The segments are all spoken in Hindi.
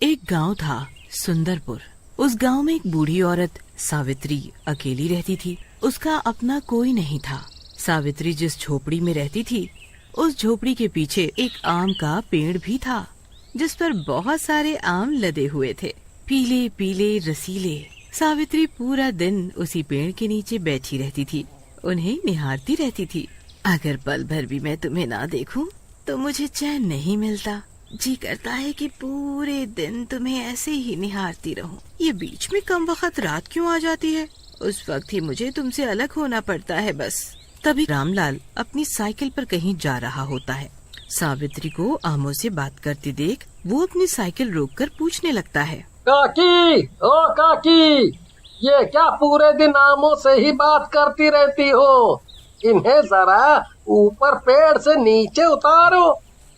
एक गांव था, सुंदरपुर। उस गांव में एक बूढ़ी औरत सावित्री अकेली रहती थी। उसका अपना कोई नहीं था। सावित्री जिस झोपड़ी में रहती थी, उस झोपड़ी के पीछे एक आम का पेड़ भी था, जिस पर बहुत सारे आम लदे हुए थे, पीले पीले रसीले। सावित्री पूरा दिन उसी पेड़ के नीचे बैठी रहती थी, उन्हें निहारती रहती थी। अगर पल भर भी मैं तुम्हें ना देखूं, तो मुझे चैन नहीं मिलता। जी करता है कि पूरे दिन तुम्हें ऐसे ही निहारती रहूं। ये बीच में कम वक्त रात क्यों आ जाती है? उस वक्त ही मुझे तुमसे अलग होना पड़ता है बस। तभी रामलाल अपनी साइकिल पर कहीं जा रहा होता है। सावित्री को आमों से बात करते देख वो अपनी साइकिल रोककर पूछने लगता है, काकी, ओ काकी, ये क्या पूरे दिन आमों से ही बात करती रहती हो? इन्हें जरा ऊपर पेड़ से नीचे उतारो,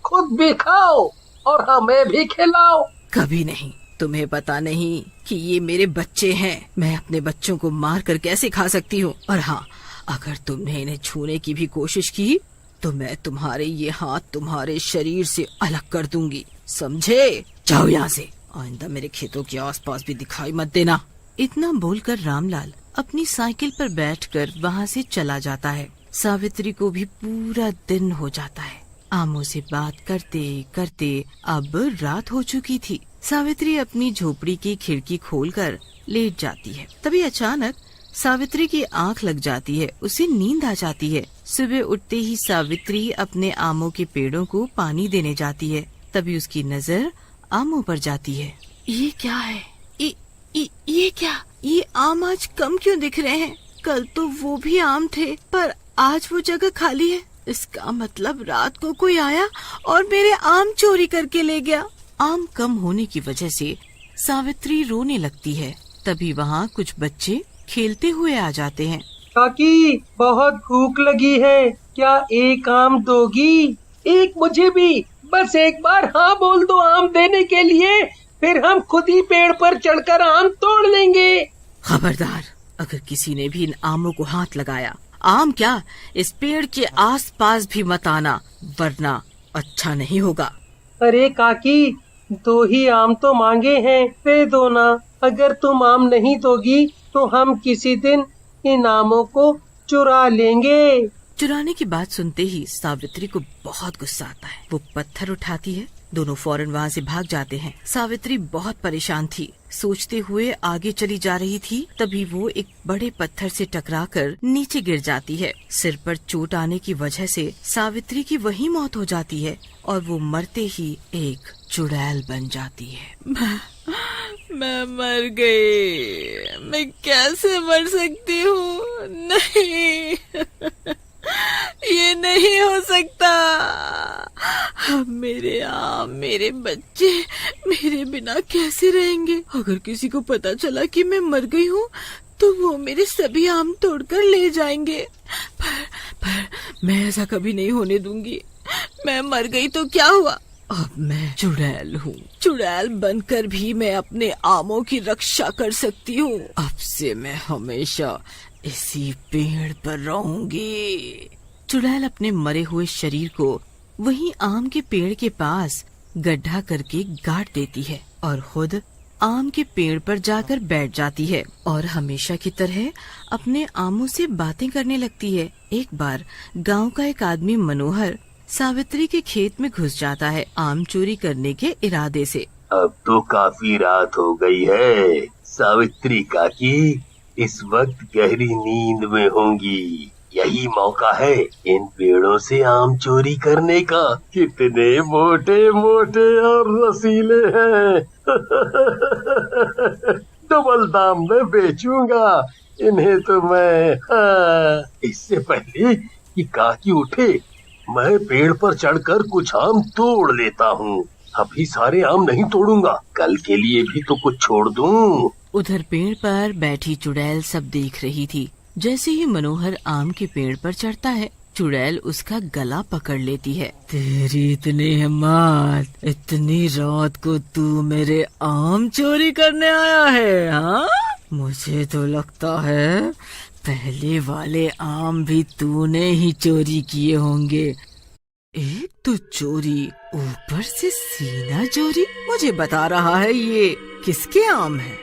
खुद भी खाओ और हमें भी खिलाओ। कभी नहीं। तुम्हें पता नहीं कि ये मेरे बच्चे हैं। मैं अपने बच्चों को मार कर कैसे खा सकती हूँ? और हाँ, अगर तुमने इन्हें छूने की भी कोशिश की, तो मैं तुम्हारे ये हाथ तुम्हारे शरीर से अलग कर दूंगी, समझे? जाओ यहाँ से, आइंदा मेरे खेतों के आसपास भी दिखाई मत देना। इतना बोलकर रामलाल अपनी साइकिल पर बैठकर वहाँ से चला जाता है। सावित्री को भी पूरा दिन हो जाता है। आमों से बात करते करते अब रात हो चुकी थी। सावित्री अपनी झोपड़ी की खिड़की खोलकर लेट जाती है। तभी अचानक सावित्री की आंख लग जाती है, उसे नींद आ जाती है। सुबह उठते ही सावित्री अपने आमों के पेड़ों को पानी देने जाती है। तभी उसकी नजर आमों पर जाती है। ये क्या है? ये क्या? ये आम आज कम क्यों दिख रहे हैं? कल तो वो भी आम थे, पर आज वो जगह खाली है। इसका मतलब रात को कोई आया और मेरे आम चोरी करके ले गया। आम कम होने की वजह से सावित्री रोने लगती है। तभी वहाँ कुछ बच्चे खेलते हुए आ जाते हैं। काकी, बहुत भूख लगी है, क्या एक आम दोगी? एक मुझे भी, बस एक बार हाँ बोल दो आम देने के लिए, फिर हम खुद ही पेड़ पर चढ़कर आम तोड़ लेंगे। खबरदार, अगर किसी ने भी इन आमों को हाथ लगाया, आम क्या, इस पेड़ के आसपास भी मत आना, वरना अच्छा नहीं होगा। अरे काकी, 2 ही आम तो मांगे हैं, दे दो ना। अगर तुम आम नहीं दोगी तो हम किसी दिन इन आमों को चुरा लेंगे। चुराने की बात सुनते ही सावित्री को बहुत गुस्सा आता है। वो पत्थर उठाती है। दोनों फौरन वहाँ से भाग जाते हैं। सावित्री बहुत परेशान थी, सोचते हुए आगे चली जा रही थी। तभी वो एक बड़े पत्थर से टकराकर नीचे गिर जाती है। सिर पर चोट आने की वजह से सावित्री की वहीं मौत हो जाती है और वो मरते ही एक चुड़ैल बन जाती है। मैं मर गई। मैं कैसे मर सकती हूँ? नहीं, ये नहीं हो सकता। अब मेरे आम, मेरे बच्चे मेरे बिना कैसे रहेंगे? अगर किसी को पता चला कि मैं मर गई हूँ, तो वो मेरे सभी आम तोड़कर ले जाएंगे। पर मैं ऐसा कभी नहीं होने दूंगी। मैं मर गई तो क्या हुआ? अब मैं चुड़ैल हूँ। चुड़ैल बनकर भी मैं अपने आमों की रक्षा कर सकती हूँ। अब से मैं हमेशा इसी पेड़ पर रहूंगी। चुड़ैल अपने मरे हुए शरीर को वहीं आम के पेड़ के पास गड्ढा करके गाड़ देती है और खुद आम के पेड़ पर जाकर बैठ जाती है और हमेशा की तरह अपने आमों से बातें करने लगती है। एक बार गांव का एक आदमी मनोहर सावित्री के खेत में घुस जाता है, आम चोरी करने के इरादे से। अब तो काफी रात हो गई है। सावित्री काकी इस वक्त गहरी नींद में होंगी। यही मौका है इन पेड़ों से आम चोरी करने का। कितने मोटे मोटे और रसीले हैं। डबल दाम में बेचूंगा इन्हें तो मैं। हाँ, इससे पहले कि काकी उठे, मैं पेड़ पर चढ़कर कुछ आम तोड़ लेता हूँ। अभी सारे आम नहीं तोड़ूंगा, कल के लिए भी तो कुछ छोड़ दूं। उधर पेड़ पर बैठी चुड़ैल सब देख रही थी। जैसे ही मनोहर आम के पेड़ पर चढ़ता है, चुड़ैल उसका गला पकड़ लेती है। तेरी इतनी हिम्मत, इतनी रात को तू मेरे आम चोरी करने आया है? हाँ, मुझे तो लगता है पहले वाले आम भी तूने ही चोरी किए होंगे। एक तो चोरी, ऊपर से सीना चोरी। मुझे बता रहा है ये किसके आम है?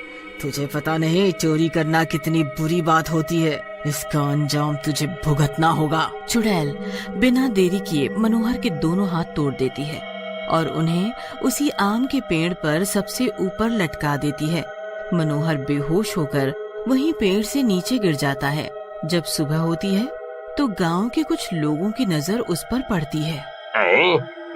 तुझे पता नहीं चोरी करना कितनी बुरी बात होती है। इसका अंजाम तुझे भुगतना होगा। चुड़ैल बिना देरी किए मनोहर के दोनों हाथ तोड़ देती है और उन्हें उसी आम के पेड़ पर सबसे ऊपर लटका देती है। मनोहर बेहोश होकर वहीं पेड़ से नीचे गिर जाता है। जब सुबह होती है तो गांव के कुछ लोगों की नजर उस पर पड़ती है।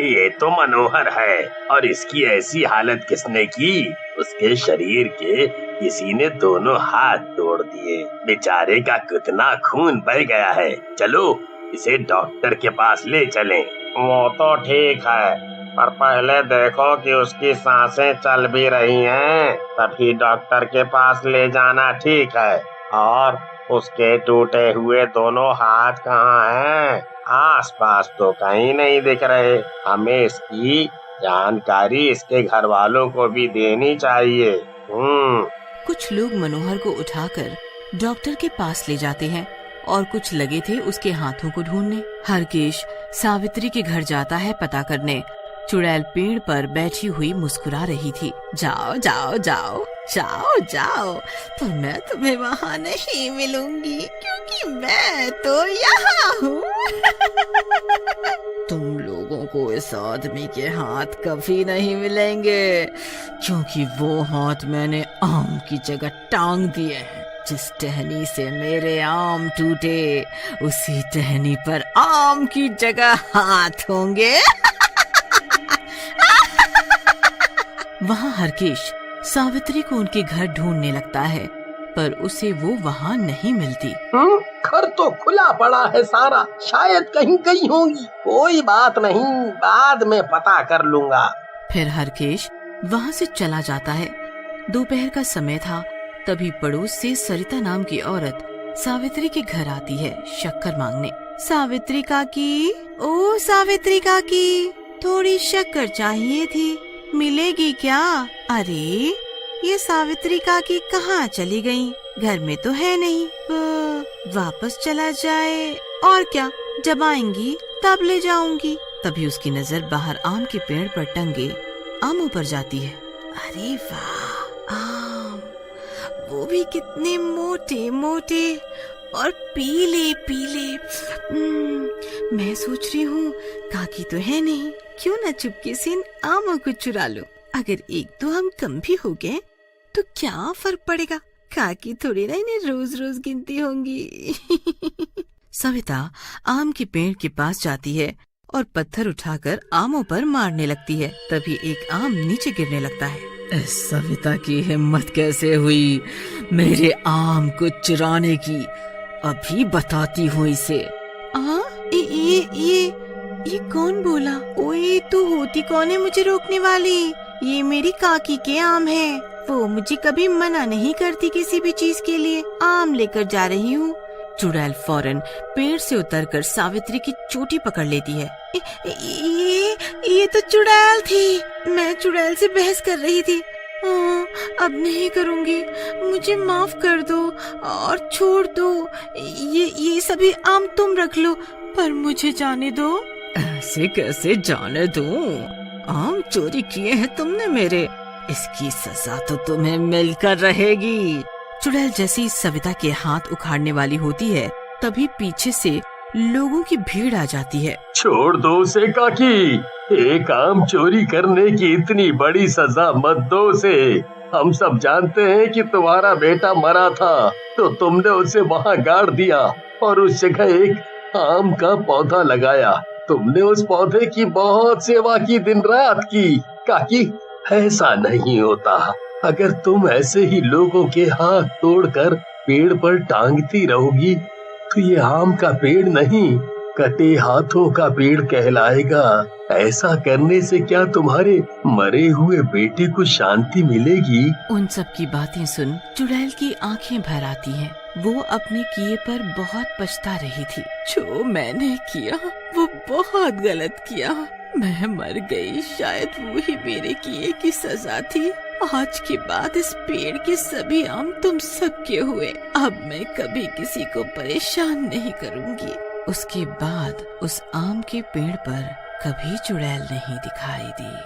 ये तो मनोहर है, और इसकी ऐसी हालत किसने की? उसके शरीर के किसी ने दोनों हाथ तोड़ दिए। बेचारे का कितना खून बह गया है। चलो इसे डॉक्टर के पास ले चलें। वो तो ठीक है, पर पहले देखो कि उसकी सांसें चल भी रही हैं, तभी डॉक्टर के पास ले जाना ठीक है। और उसके टूटे हुए दोनों हाथ कहाँ हैं? आसपास तो कहीं नहीं दिख रहे। हमें इसकी जानकारी इसके घर वालों को भी देनी चाहिए। कुछ लोग मनोहर को उठाकर डॉक्टर के पास ले जाते हैं और कुछ लगे थे उसके हाथों को ढूंढने। हरकेश सावित्री के घर जाता है पता करने। चुड़ैल पेड़ पर बैठी हुई मुस्कुरा रही थी। जाओ जाओ जाओ जाओ जाओ, पर मैं तुम्हें वहाँ नहीं मिलूंगी क्योंकि मैं तो यहाँ हूँ। तुम लोगों को इस आदमी के हाथ कभी नहीं मिलेंगे, क्योंकि वो हाथ मैंने आम की जगह टांग दिए हैं। जिस टहनी से मेरे आम टूटे, उसी टहनी पर आम की जगह हाथ होंगे। वहाँ हरकेश सावित्री को उनके घर ढूंढने लगता है, पर उसे वो वहाँ नहीं मिलती। घर तो खुला पड़ा है सारा, शायद कहीं गई होंगी। कोई बात नहीं, बाद में पता कर लूंगा। फिर हरकेश वहाँ से चला जाता है। दोपहर का समय था, तभी पड़ोस से सरिता नाम की औरत सावित्री के घर आती है शक्कर मांगने। सावित्री काकी, ओ सावित्री काकी, थोड़ी शक्कर चाहिए थी, मिलेगी क्या? अरे ये सावित्री काकी कहाँ चली गई? घर में तो है नहीं। वापस चला जाए, और क्या, जब आएंगी तब ले जाऊंगी। तभी उसकी नजर बाहर आम के पेड़ पर टंगे आमों पर जाती है। अरे वाह, आम, वो भी कितने मोटे मोटे और पीले पीले। मैं सोच रही हूँ काकी तो है नहीं, क्यों न चुपके से इन आमों को चुरा लो। अगर एक दो हम कम भी हो गए तो क्या फर्क पड़ेगा, काकी थोड़ी ना इन्हें रोज रोज गिनती होंगी। सविता आम के पेड़ के पास जाती है और पत्थर उठाकर आमों पर मारने लगती है। तभी एक आम नीचे गिरने लगता है। सविता की हिम्मत कैसे हुई मेरे आम को चुराने की? अभी बताती हूँ इसे। ये कौन बोला? ओए तू होती कौन है मुझे रोकने वाली? ये मेरी काकी के आम है, वो मुझे कभी मना नहीं करती किसी भी चीज के लिए। आम लेकर जा रही हूँ। चुड़ैल फौरन पेड़ से उतरकर सावित्री की चोटी पकड़ लेती है। ये तो चुड़ैल थी, मैं चुड़ैल से बहस कर रही थी। अब नहीं करूँगी, मुझे माफ कर दो और छोड़ दो। ये सभी आम तुम रख लो, पर मुझे जाने दो। ऐसे कैसे जाने दूं? आम चोरी किए हैं तुमने मेरे, इसकी सजा तो तुम्हें मिलकर रहेगी। चुड़ैल जैसी सविता के हाथ उखाड़ने वाली होती है, तभी पीछे से लोगों की भीड़ आ जाती है। छोड़ दो उसे काकी, एक आम चोरी करने की इतनी बड़ी सजा मत दो उसे। हम सब जानते हैं कि तुम्हारा बेटा मरा था, तो तुमने उसे वहाँ गाड़ दिया और उस जगह एक आम का पौधा लगाया। तुमने उस पौधे की बहुत सेवा की, दिन रात की। काकी, ऐसा नहीं होता। अगर तुम ऐसे ही लोगों के हाथ तोड़कर पेड़ पर टांगती रहोगी तो ये आम का पेड़ नहीं, कटे हाथों का पेड़ कहलाएगा। ऐसा करने से क्या तुम्हारे मरे हुए बेटे को शांति मिलेगी? उन सब की बातें सुन चुड़ैल की आंखें भर आती हैं। वो अपने किए पर बहुत पछता रही थी। जो मैंने किया वो बहुत गलत किया। मैं मर गई, शायद वो ही मेरे किए की सजा थी। आज के बाद इस पेड़ के सभी आम तुम सबके हुए। अब मैं कभी किसी को परेशान नहीं करूंगी। उसके बाद उस आम के पेड़ पर कभी चुड़ैल नहीं दिखाई दी।